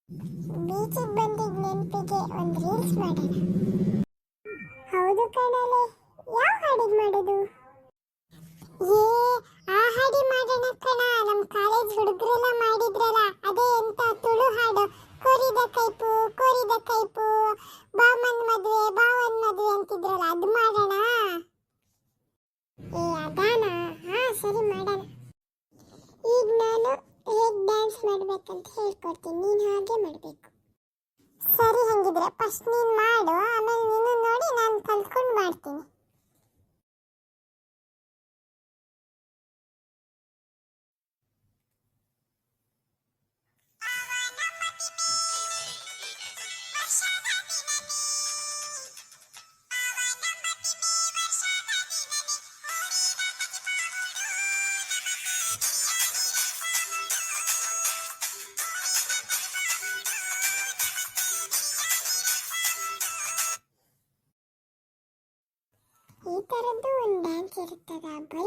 ಬೀಚಿಗೆ ಬಂದಿದ್ದ ನೆನಪಿಗೆ ಒಂದು ರೀಲ್ಸ್ ಮಾಡೋಣ. ಹೌದು ಕಣಲೆ, ಯಾವ ಹಾಡಿಗೆ ಮಾಡೋದು? ಏ, ಆ ಹಾಡಿ ಮಾಡೋಣ ಕಣ. ನಮ್ಮ ಕಾಲೇಜ್ ಹುಡುಗರೆಲ್ಲ ಮಾಡಿದ್ರಲ್ಲ, ಅದೇ ಎಂತ ತುಳು ಹಾಡು, ಕೊರಿದ ಕೈಪು ಬಾಮನ್ ಮದ್ವೆ ಬಾವನ್ ಮದ್ವೆ ಅಂತಿದ್ರಲ್ಲ, ಅದು ಮಾಡೋಣ. ಏ ಅದಾನ? ಹಾ ಸರಿ ಮಾಡೋಣ. ಈಗ ನಾನು ಹೇಗೆ ಡ್ಯಾನ್ಸ್ ಮಾಡ್ಬೇಕಂತ ಹೇಳ್ಕೊಡ್ತೀನಿ, ನೀನು ಹಾಗೆ ಮಾಡಬೇಕು. ಸರಿ, ಹಂಗಿದ್ರೆ ಫಸ್ಟ್ ನೀನು ಮಾಡು, ಆಮೇಲೆ ನೀನು ನೋಡಿ ನಾನು ಕಲ್ತ್ಕೊಂಡು ಮಾಡ್ತೀನಿ. ಈ ಥರದ್ದು ಒಂದು ಡ್ಯಾನ್ಸ್ ಇರುತ್ತದ, ಬರೀ